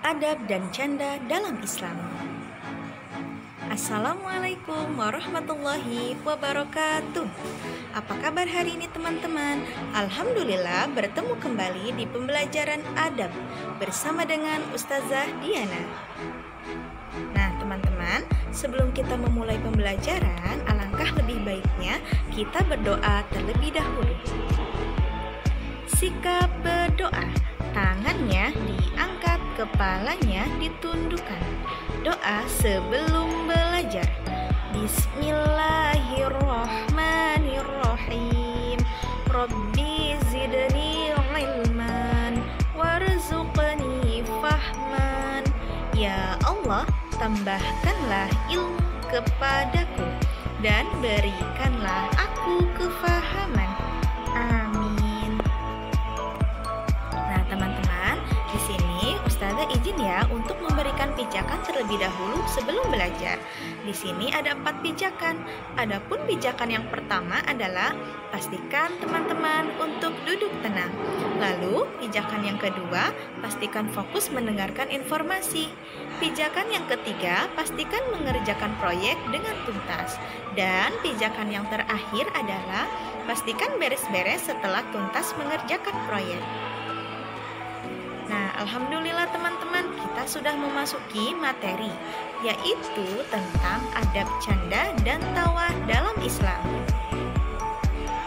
Adab dan canda dalam Islam. Assalamualaikum warahmatullahi wabarakatuh. Apa kabar hari ini teman-teman? Alhamdulillah bertemu kembali di pembelajaran adab bersama dengan Ustazah Diana. Nah teman-teman, sebelum kita memulai pembelajaran, alangkah lebih baiknya kita berdoa terlebih dahulu. Sikap berdoa, tangannya diangkat, kepalanya ditundukkan. Doa sebelum belajar. Bismillahirrahmanirrahim. Rabbi zidni ilman warzuqni fahman. Ya Allah, tambahkanlah ilmu kepadaku dan berikanlah aku kefahaman. Amin. Nah, teman-teman, di sini Ustazah izin ya untuk memberikan pijakan terlebih dahulu sebelum belajar. Di sini ada 4 pijakan. Adapun pijakan yang pertama adalah pastikan teman-teman untuk duduk tenang. Lalu, pijakan yang kedua, pastikan fokus mendengarkan informasi. Pijakan yang ketiga, pastikan mengerjakan proyek dengan tuntas. Dan pijakan yang terakhir adalah pastikan beres-beres setelah tuntas mengerjakan proyek. Nah, alhamdulillah teman-teman, kita sudah memasuki materi, yaitu tentang adab canda dan tawa dalam Islam.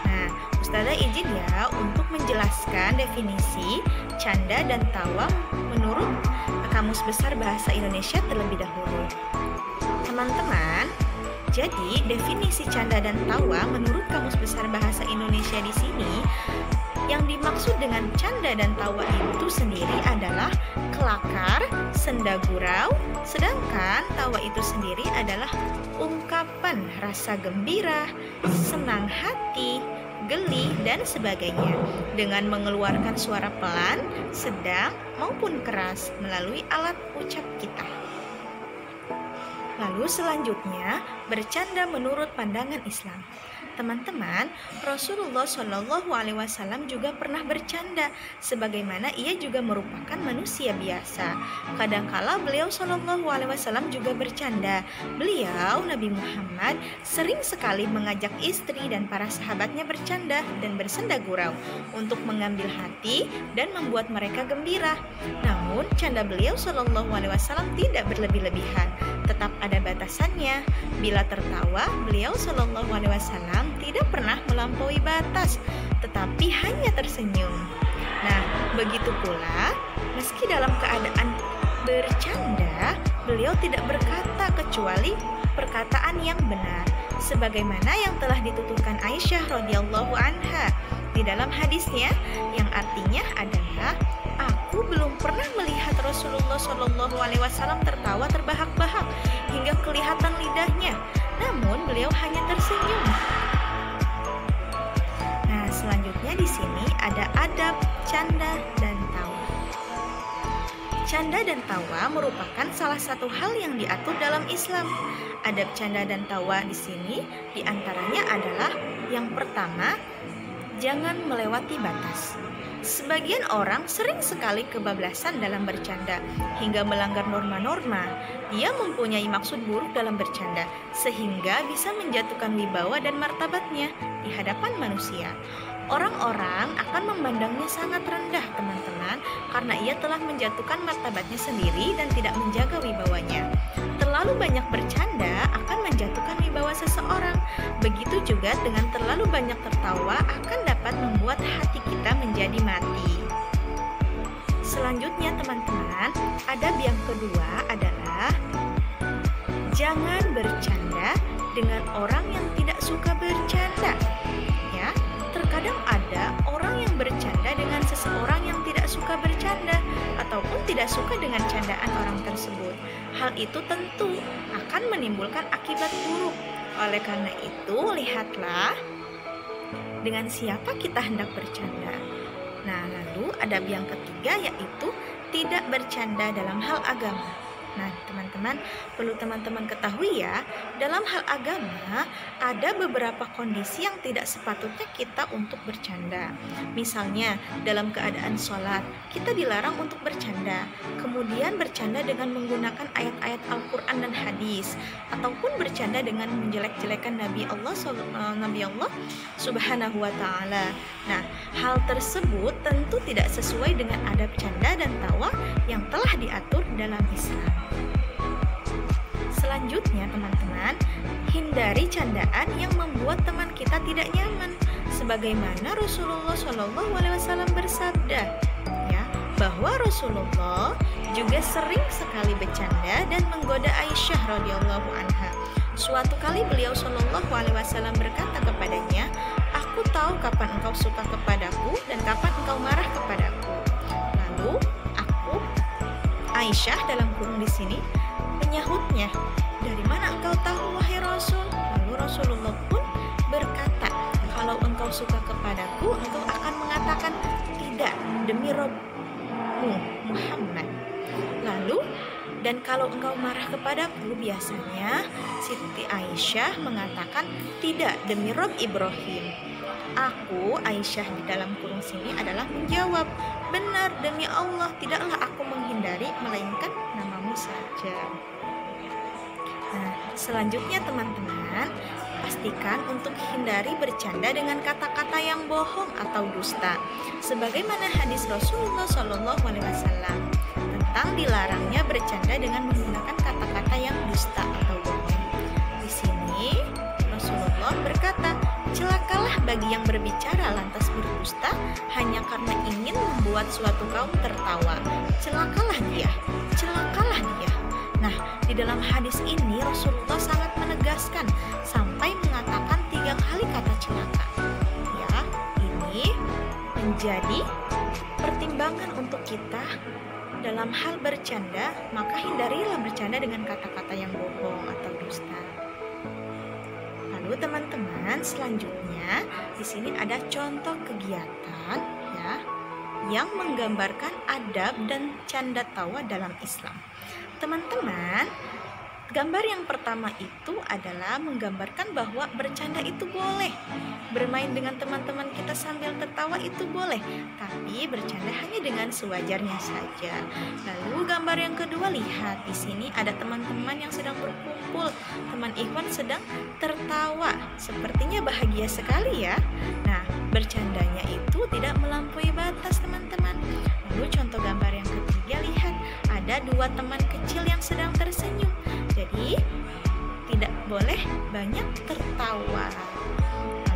Nah, Ustazah izin ya untuk menjelaskan definisi canda dan tawa menurut Kamus Besar Bahasa Indonesia terlebih dahulu. Teman-teman, jadi definisi canda dan tawa menurut Kamus Besar Bahasa Indonesia di sini, yang dimaksud dengan canda dan tawa itu sendiri adalah kelakar, senda gurau, sedangkan tawa itu sendiri adalah ungkapan rasa gembira, senang hati, geli, dan sebagainya dengan mengeluarkan suara pelan, sedang, maupun keras melalui alat ucap kita. Lalu selanjutnya, bercanda menurut pandangan Islam. Teman-teman, Rasulullah Shallallahu Alaihi Wasallam juga pernah bercanda, sebagaimana ia juga merupakan manusia biasa. Kadangkala beliau Shallallahu Alaihi Wasallam juga bercanda. Beliau Nabi Muhammad sering sekali mengajak istri dan para sahabatnya bercanda dan bersenda gurau untuk mengambil hati dan membuat mereka gembira. Namun, canda beliau Shallallahu Alaihi Wasallam tidak berlebih-lebihan, tetap ada batasannya. Bila tertawa, beliau Shallallahu Alaihi Wasallam tidak pernah melampaui batas, tetapi hanya tersenyum. Nah, begitu pula, meski dalam keadaan bercanda, beliau tidak berkata kecuali perkataan yang benar, sebagaimana yang telah dituturkan Aisyah radhiyallahu anha di dalam hadisnya, yang artinya adalah, aku belum pernah melihat Rasulullah Shallallahu Alaihi Wasallam tertawa terbahak-bahak hingga kelihatan lidahnya, namun beliau hanya tersenyum. Nah, selanjutnya di sini ada adab canda dan tawa. Canda dan tawa merupakan salah satu hal yang diatur dalam Islam. Adab canda dan tawa di sini diantaranya adalah yang pertama, jangan melewati batas. Sebagian orang sering sekali kebablasan dalam bercanda hingga melanggar norma-norma. Dia mempunyai maksud buruk dalam bercanda sehingga bisa menjatuhkan wibawa dan martabatnya di hadapan manusia. Orang-orang akan memandangnya sangat rendah, teman-teman, karena ia telah menjatuhkan martabatnya sendiri dan tidak menjaga wibawanya. Terlalu banyak bercanda akan menjatuhkan wibawa seseorang. Begitu juga dengan terlalu banyak tertawa akan dapat membuat hati kita menjadi mati. Selanjutnya teman-teman, adab yang kedua adalah jangan bercanda dengan orang yang tidak suka bercanda. Ya, terkadang ada orang yang bercanda dengan seseorang yang tidak suka bercanda ataupun tidak suka dengan candaan orang tersebut. Hal itu tentu akan menimbulkan akibat buruk. Oleh karena itu, lihatlah dengan siapa kita hendak bercanda. Nah, lalu adab yang ketiga yaitu tidak bercanda dalam hal agama. Nah, teman-teman, perlu teman-teman ketahui ya, dalam hal agama ada beberapa kondisi yang tidak sepatutnya kita untuk bercanda. Misalnya, dalam keadaan sholat, kita dilarang untuk bercanda. Kemudian kemudian bercanda dengan menggunakan ayat-ayat Al-Quran dan hadis, ataupun bercanda dengan menjelek-jelekan Nabi Allah Subhanahu wa Ta'ala. Nah, hal tersebut tentu tidak sesuai dengan adab canda dan tawa yang telah diatur dalam Islam. Selanjutnya, teman-teman, hindari candaan yang membuat teman kita tidak nyaman, sebagaimana Rasulullah SAW bersabda, ya, bahwa Rasulullah juga sering sekali bercanda dan menggoda Aisyah radhiyallahu anha. Suatu kali beliau SAW berkata kepadanya, "Aku tahu kapan engkau suka kepadaku dan kapan engkau marah kepadaku." Lalu Aisyah dalam kurung di sini menyahutnya, "Dari mana engkau tahu, wahai Rasul?" Lalu Rasulullah pun berkata, "Kalau engkau suka kepadaku, engkau akan mengatakan tidak demi Rabbmu Muhammad. Lalu, dan kalau engkau marah kepadaku, biasanya Siti Aisyah mengatakan tidak demi Rabb Ibrahim." Aku, Aisyah di dalam kurung sini, adalah menjawab, "Benar, demi Allah, tidaklah aku menghindari melainkan namamu saja." Nah, selanjutnya teman-teman, pastikan untuk hindari bercanda dengan kata-kata yang bohong atau dusta, sebagaimana hadis Rasulullah SAW tentang dilarangnya bercanda dengan menggunakan kata-kata yang dusta atau bohong. Di sini Rasulullah berkata, "Celakalah bagi yang berbicara lantas berdusta hanya karena ingin membuat suatu kaum tertawa. Celakalah dia, celakalah dia." Nah, di dalam hadis ini Rasulullah sangat menegaskan sampai mengatakan 3 kali kata celaka. Ya, ini menjadi pertimbangan untuk kita dalam hal bercanda, maka hindarilah bercanda dengan kata-kata yang bohong atau dusta. Lalu teman-teman, selanjutnya di sini ada contoh kegiatan ya yang menggambarkan adab dan canda tawa dalam Islam. Teman-teman, gambar yang pertama itu adalah menggambarkan bahwa bercanda itu boleh. Bermain dengan teman-teman kita sambil tertawa itu boleh, tapi bercanda hanya dengan sewajarnya saja. Lalu gambar yang kedua, lihat di sini ada teman-teman yang sedang berkumpul. Teman Ikhwan sedang tertawa, sepertinya bahagia sekali ya. Nah, bercandanya itu tidak melampaui batas, teman-teman. Lalu contoh gambar yang ketiga, lihat ada 2 teman kecil yang sedang tersenyum. Jadi tidak boleh banyak tertawa.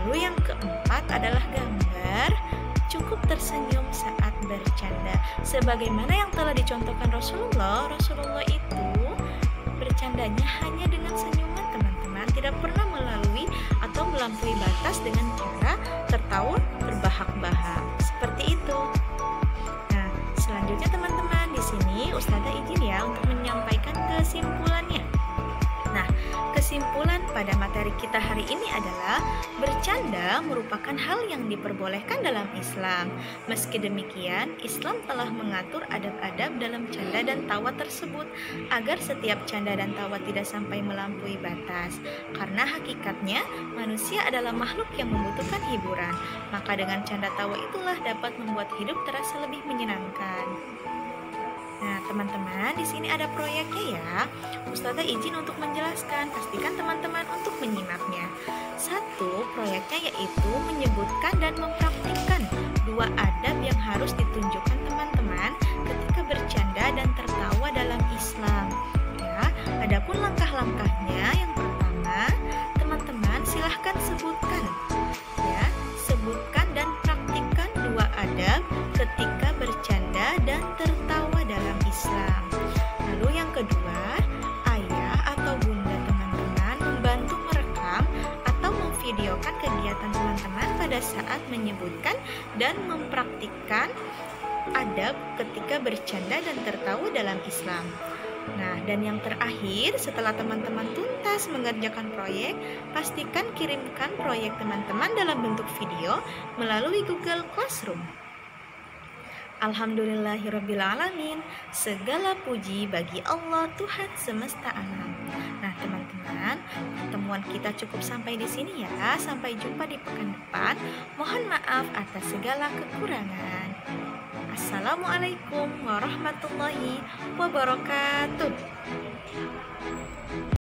Lalu yang keempat adalah gambar cukup tersenyum saat bercanda, sebagaimana yang telah dicontohkan Rasulullah itu bercandanya hanya dengan senyuman, teman-teman, tidak pernah melalui atau melampaui batas dengan cara tertawa terbahak-bahak seperti itu. Nah, selanjutnya teman-teman, di sini Ustazah izin ya untuk menyampaikan kesimpulannya. Nah, kesimpulan pada materi kita hari ini adalah bercanda merupakan hal yang diperbolehkan dalam Islam. Meski demikian, Islam telah mengatur adab-adab dalam canda dan tawa tersebut agar setiap canda dan tawa tidak sampai melampaui batas. Karena hakikatnya manusia adalah makhluk yang membutuhkan hiburan, maka dengan canda tawa itulah dapat membuat hidup terasa lebih menyenangkan. Nah, teman-teman, di sini ada proyeknya ya. Ustazah izin untuk menjelaskan, pastikan teman-teman untuk menyimaknya. 1, proyeknya yaitu menyebutkan dan mempraktikkan 2 adab yang harus ditunjukkan teman-teman ketika bercanda dan tertawa dalam Islam. Ya, adapun langkah-langkahnya, yang pertama, teman-teman silahkan sebutkan. Ya, sebutkan dan praktikkan 2 adab ketika bercanda dan tertawa dalam Islam. Lalu yang kedua, ayah atau bunda teman-teman membantu merekam atau memvideokan kegiatan teman-teman pada saat menyebutkan dan mempraktikkan adab ketika bercanda dan tertawa dalam Islam. Nah, dan yang terakhir, setelah teman-teman tuntas mengerjakan proyek, pastikan kirimkan proyek teman-teman dalam bentuk video melalui Google Classroom. Alhamdulillahirrabbilalamin, segala puji bagi Allah Tuhan semesta alam. Nah, teman-teman, pertemuan kita cukup sampai di sini ya. Sampai jumpa di pekan depan. Mohon maaf atas segala kekurangan. Assalamualaikum warahmatullahi wabarakatuh.